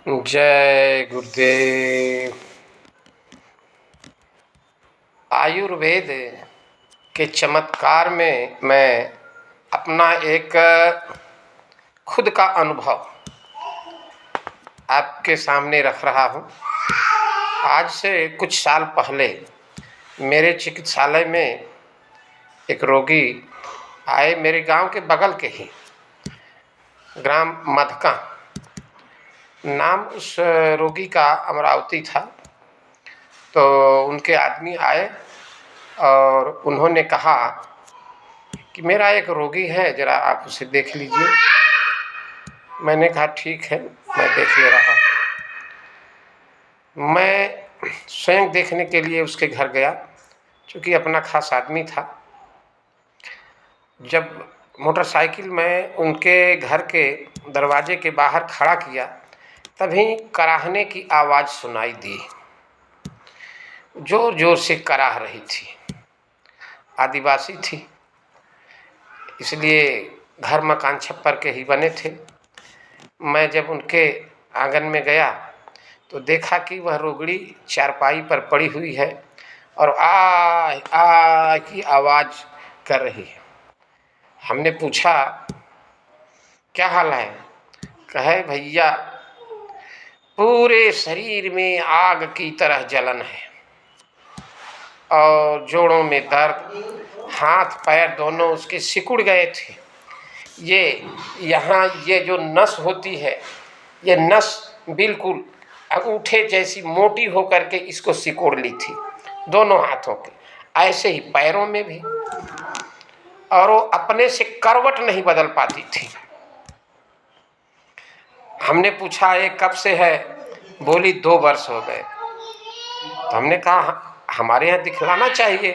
जय गुरुदेव। आयुर्वेद के चमत्कार में मैं अपना एक खुद का अनुभव आपके सामने रख रहा हूँ। आज से कुछ साल पहले मेरे चिकित्सालय में एक रोगी आए, मेरे गांव के बगल के ही, ग्राम मधका। नाम उस रोगी का अमरावती था। तो उनके आदमी आए और उन्होंने कहा कि मेरा एक रोगी है, ज़रा आप उसे देख लीजिए। मैंने कहा ठीक है, मैं देख ले रहा हूँ। मैं स्वयं देखने के लिए उसके घर गया, क्योंकि अपना खास आदमी था। जब मोटरसाइकिल में उनके घर के दरवाजे के बाहर खड़ा किया, तभी कराहने की आवाज़ सुनाई दी। जोर जोर से कराह रही थी। आदिवासी थी, इसलिए घर मकान छप्पर के ही बने थे। मैं जब उनके आंगन में गया तो देखा कि वह रोगड़ी चारपाई पर पड़ी हुई है और आ की आवाज़ कर रही है। हमने पूछा क्या हाल है? कहे भैया पूरे शरीर में आग की तरह जलन है और जोड़ों में दर्द, हाथ पैर दोनों उसके सिकुड़ गए थे। यहाँ ये जो नस होती है, ये नस बिल्कुल अंगूठे जैसी मोटी होकर के इसको सिकोड़ ली थी, दोनों हाथों के। ऐसे ही पैरों में भी, और वो अपने से करवट नहीं बदल पाती थी। हमने पूछा ये कब से है? बोली 2 वर्ष हो गए। तो हमने कहा हमारे यहाँ दिखलाना चाहिए।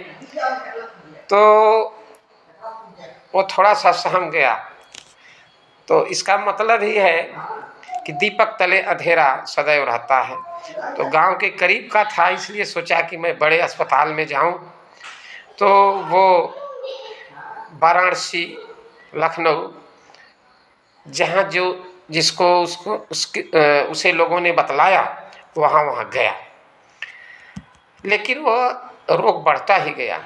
तो वो थोड़ा सा सहम गया। तो इसका मतलब ही है कि दीपक तले अंधेरा सदैव रहता है। तो गांव के करीब का था, इसलिए सोचा कि मैं बड़े अस्पताल में जाऊं। तो वो वाराणसी, लखनऊ, जहाँ जो जिसको उसको उसे लोगों ने बतलाया, वहाँ गया। लेकिन वह रोग बढ़ता ही गया।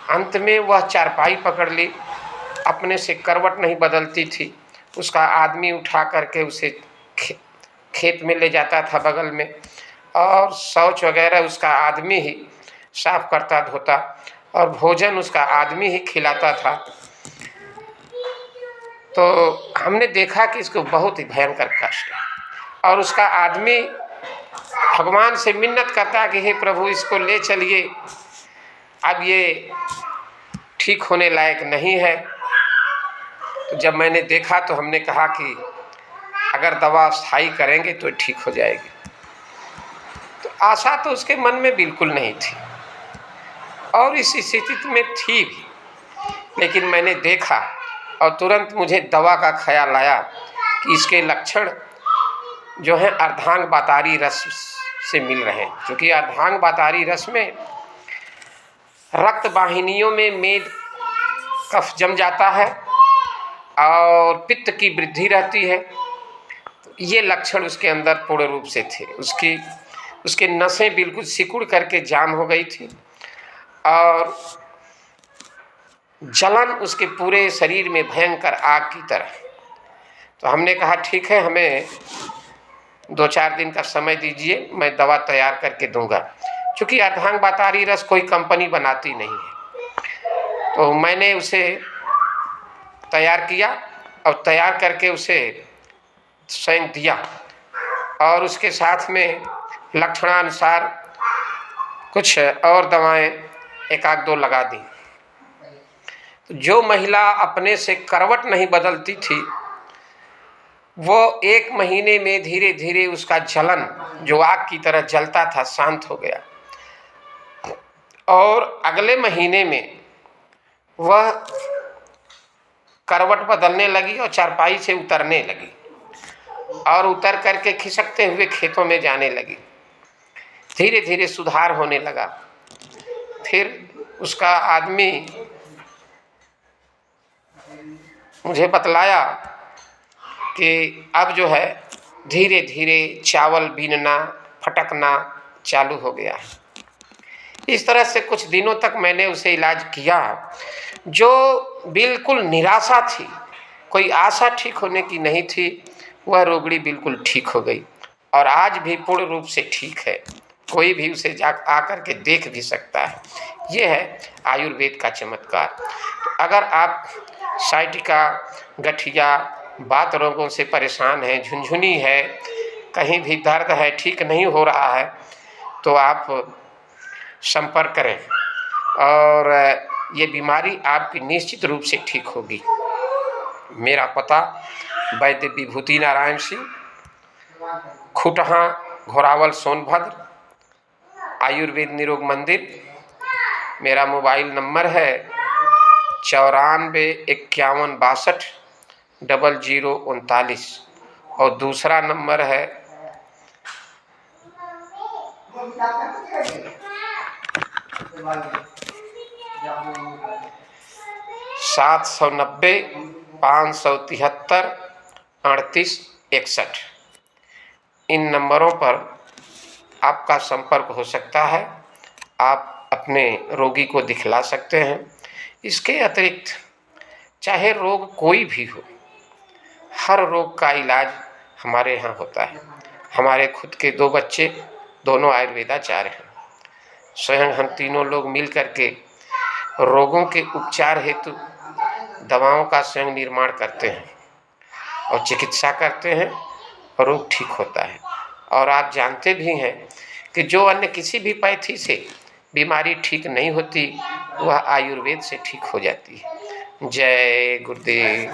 अंत में वह चारपाई पकड़ ली, अपने से करवट नहीं बदलती थी। उसका आदमी उठा करके उसे खेत में ले जाता था बगल में, और शौच वगैरह उसका आदमी ही साफ करता धोता, और भोजन उसका आदमी ही खिलाता था। तो हमने देखा कि इसको बहुत ही भयंकर कष्ट है, और उसका आदमी भगवान से मिन्नत करता कि हे प्रभु इसको ले चलिए, अब ये ठीक होने लायक नहीं है। तो जब मैंने देखा तो हमने कहा कि अगर दवा स्थायी करेंगे तो ठीक हो जाएगी। तो आशा तो उसके मन में बिल्कुल नहीं थी, और इस स्थिति में थी भी। लेकिन मैंने देखा और तुरंत मुझे दवा का ख्याल आया कि इसके लक्षण जो हैं अर्धांग बातारी रस से मिल रहे हैं। क्योंकि अर्धांग बातारी रस में रक्त वाहिनियों में मेद कफ जम जाता है और पित्त की वृद्धि रहती है। ये लक्षण उसके अंदर पूर्ण रूप से थे। उसके नसें बिल्कुल सिकुड़ करके जाम हो गई थी, और जलन उसके पूरे शरीर में भयंकर आग की तरह। तो हमने कहा ठीक है, हमें 2-4 दिन का समय दीजिए, मैं दवा तैयार करके दूंगा। क्योंकि अर्धांग बातारी रस कोई कंपनी बनाती नहीं है। तो मैंने उसे तैयार किया और तैयार करके उसे स्वयं दिया, और उसके साथ में लक्षणानुसार कुछ और दवाएं 1-2 लगा दी। तो जो महिला अपने से करवट नहीं बदलती थी, वो 1 महीने में धीरे धीरे उसका जलन जो आग की तरह जलता था शांत हो गया, और अगले महीने में वह करवट बदलने लगी और चारपाई से उतरने लगी, और उतर करके खिसकते हुए खेतों में जाने लगी। धीरे धीरे सुधार होने लगा। फिर उसका आदमी मुझे बतलाया कि अब जो है धीरे धीरे चावल बीनना फटकना चालू हो गया। इस तरह से कुछ दिनों तक मैंने उसे इलाज किया, जो बिल्कुल निराशा थी, कोई आशा ठीक होने की नहीं थी, वह रोगड़ी बिल्कुल ठीक हो गई और आज भी पूर्ण रूप से ठीक है। कोई भी उसे जा आकर के देख भी सकता है। ये है आयुर्वेद का चमत्कार। तो अगर आप साइटिका, गठिया, बात रोगों से परेशान हैं, झुनझुनी है, कहीं भी दर्द है, ठीक नहीं हो रहा है, तो आप संपर्क करें और ये बीमारी आपकी निश्चित रूप से ठीक होगी। मेरा पता वैद्य विभूति नारायण सिंह, खुटहा, घोरावल, सोनभद्र, आयुर्वेद निरोग मंदिर। मेरा मोबाइल नंबर है 9451620039 और दूसरा नंबर है 790-573-3861। इन नंबरों पर आपका संपर्क हो सकता है। आप अपने रोगी को दिखला सकते हैं। इसके अतिरिक्त चाहे रोग कोई भी हो, हर रोग का इलाज हमारे यहाँ होता है। हमारे खुद के 2 बच्चे, दोनों आयुर्वेदाचार्य हैं। स्वयं हम तीनों लोग मिल करके रोगों के उपचार हेतु दवाओं का स्वयं निर्माण करते हैं और चिकित्सा करते हैं, रोग ठीक होता है। और आप जानते भी हैं कि जो अन्य किसी भी पैथी से बीमारी ठीक नहीं होती, वह आयुर्वेद से ठीक हो जाती है। जय गुरुदेव।